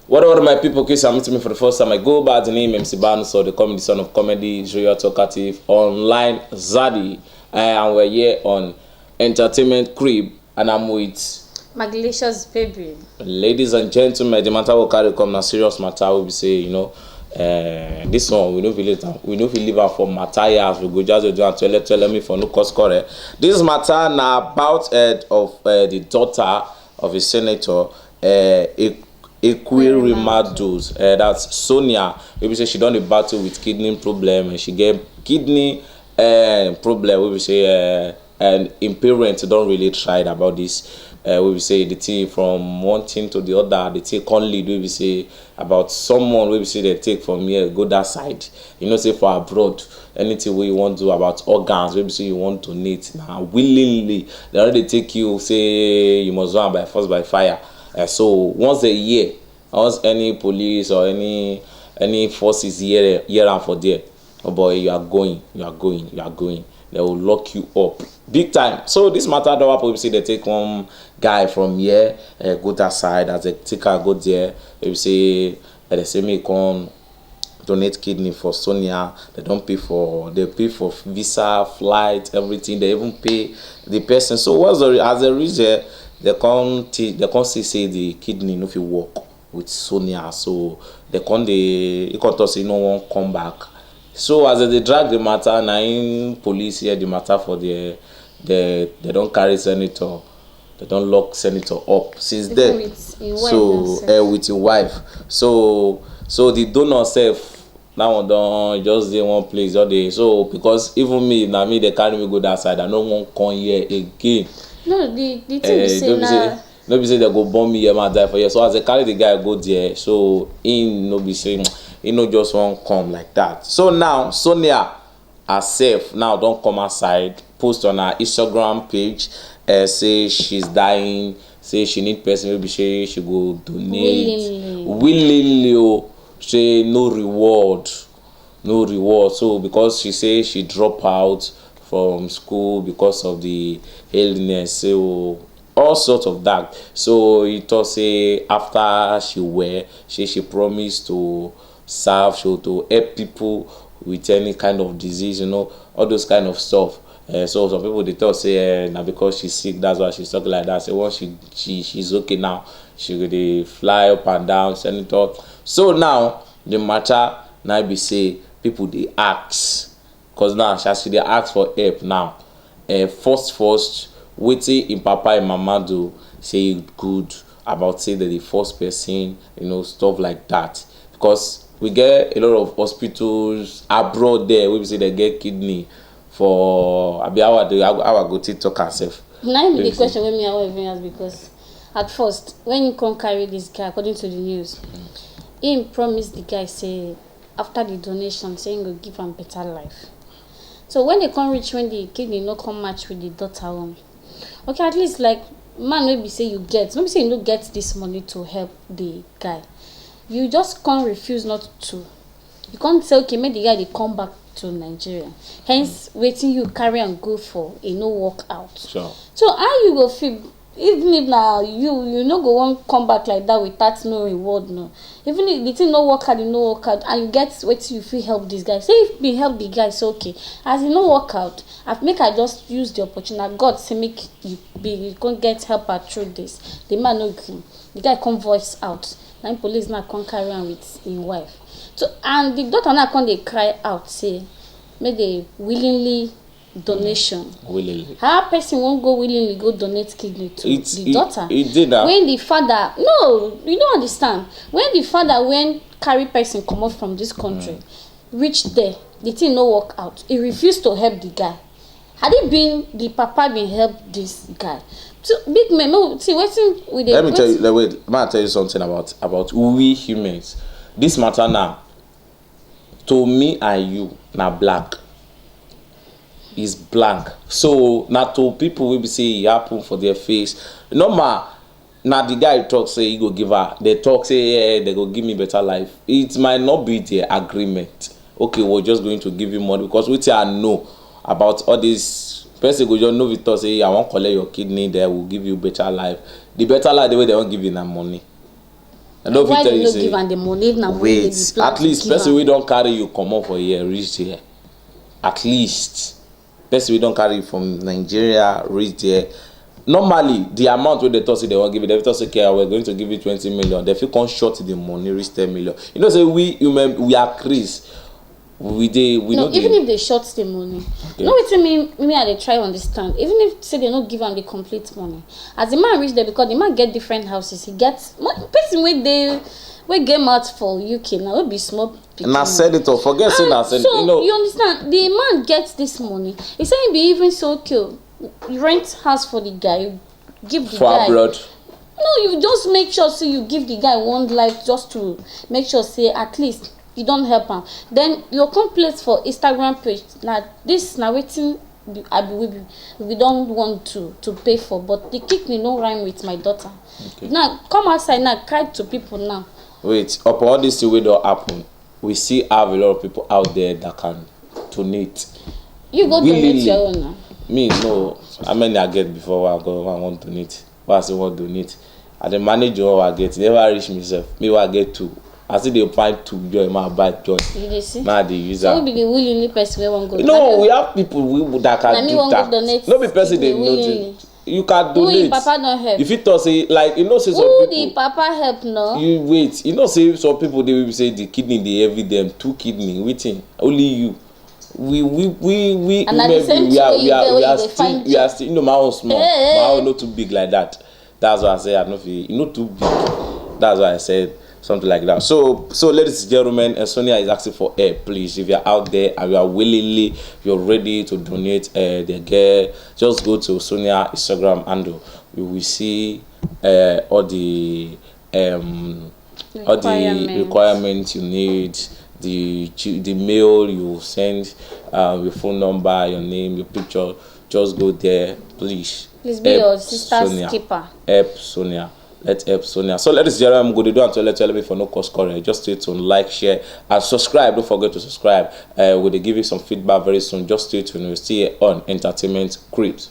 What my people, case I'm meeting me for the first time, I go by the name MC Banu, so they call me the son of comedy, Joya Talkative, online Zadi, and we're here on Entertainment Crib, and I'm with Maglicious baby. Ladies and gentlemen, the matter will carry come na serious matter. We be say, this one we don't leave am for matter as we go just do and tell me for no cause correct. This matter na about of the daughter of a senator, Ekweremadu, that's Sonia. We say she done a battle with kidney problem and she get kidney problem. We say and im parents don't really tried about this. We say the thing from one thing to the other, the thing can't lead. We say about someone we say they take from here go that side. Say for abroad, anything we want to do about organs, we say you want to donate now willingly. They already take you say you must run by force by fire. So once a year, once any police or any forces here and for there, oh boy, you are going. They will lock you up big time. So this matter don't happen. We see they take one guy from here, go that side, as they take her go there. We say they say me come donate kidney for Sonia. They pay for visa, flight, everything. They even pay the person. So what's as a reason they can't say the kidney no fit work with Sonia. So they can't say no one come back. So as they drag the matter, nine police here the matter for they don't carry senator, they don't lock senator up since then. With his wife. So the donor self now one don just dey one place all day. So because even me they carry me go that side, I no wan come here again. No, the thing you say now. No be say they go bomb me here and die for here. So as they carry the guy go there, so in no be saying he no just won't come like that. So now Sonia herself now don't come outside, post on her Instagram page, say she's dying, say she need person maybe she go donate willingly. Say no reward. So because she say she drop out from school because of the illness, so all sorts of that. So it was say after she promised to serve, to help people with any kind of disease, all those kind of stuff. So some people they thought say now because she's sick, that's why she's talking like that. So once she's okay now, she will fly up and down, senator. So now the matter now be say people they ask, cause now she they ask for help now. First waiting in Papa and Mama do say good about say that the first person, stuff like that. Because we get a lot of hospitals abroad there we say they get kidney for how I go TikTok herself. Now be the question when me I want even ask, because at first when you come carry this guy according to the news, he promised the guy say after the donation saying go give him better life. So when they come reach when the kidney no come match with the daughter one, okay, at least like man maybe say you get, maybe say you no get this money to help the guy. You just can't refuse not to. You can't say okay, make the guy they come back to Nigeria. Hence waiting you carry and go for a no work out. Sure. So how you go feel even if now you no go want come back like that without no reward, no. Even if the thing no work out, and you get waiting you feel help this guy. Say if me help the guy, it's okay. As you no work out, I just use the opportunity. God say make you can't get help through this. The man no green. The guy come voice out. Now police now come carry on with his wife. So and the daughter now come they cry out say make they willingly donation. Willingly. How person won't go willingly go donate kidney to the daughter? It did that. When the father you don't understand. When the father carry person come out from this country, reach there, the thing no work out. He refused to help the guy. Had it been the papa been help this guy? So big man, no, see waiting with the. Let me tell you something about we humans. This matter now, to me and you, now black is blank. So now to people will be say it happen for their face. Normal. Now the guy talk say he go give her. They talk say they go give me better life. It might not be the agreement. Okay, we're just going to give you money because we I know about all this. Person go just know Victor say I won't collect your kidney, they will give you better life. The better life the way they won't give you that money. I don't Why tell do you you say give am the money if na money wait, dey be plan at to least give person am? wey don carry you comot for here reach there, at least person wey don carry you from Nigeria reach there. Normally the amount wey they talk say they wan give you, they talk say okay we're going to give you 20 million, they fit come short the money reach 10 million. You know say we human we are crazy. We No, even if they short the money, okay. No wetin me I dey try understand. Even if say they no give am the complete money, as the man reach there, because the man get different houses, he get person wey get mouth for UK now, no be small pikin. Na senator, forget say na senator. So You know, you understand, the man gets this money. He say he be even so okay, you rent house for the guy, you give the for guy. abroad. No, you just make sure say you give the guy one life, just to make sure say at least you don help am. Then your complaint for Instagram page na this na wetin we don want to pay for, but the kidney no rhyme with my daughter. Okay. Now come outside now, cry to people now. Wait, upon all this thing wey don happen, we still have a lot of people out there that can donate. You go donate your own now. Me no, how many I get before I want donate? Why I say want donate? I dey manage what I get, never reach myself. Me what I get two. I still dey find two joy, my bad joy. You dey see? Now I dey use so am. who be the willingly person wey wan go? No, we have people that can do that. No be person dey know. You can donate. Who the papa don help? If you talk say like you know say some who people. the papa help no? You wait. You know say some people they will say the kidney dey heavy them, 2 kidney. Waiting only you. We and at the same time we are still you know my own small. My own not too big like that. That's why I say I no feel not too big. That's why I said something like that. So ladies and gentlemen, Sonia is asking for help. Please, if you're out there and you are willingly, you're ready to donate the girl, just go to Sonia Instagram handle. You will see all the requirements you need, the mail you send, your phone number, your name, your picture. Just go there, please. Please be your sister's keeper. Help Sonia. Let's help Sonia. So ladies and gentlemen, I'm going to do until let's tell me for no cost correct. Just stay tuned, like, share, and subscribe. Don't forget to subscribe. We'll give you some feedback very soon. Just stay tuned. We'll see you on Entertainment Creeps.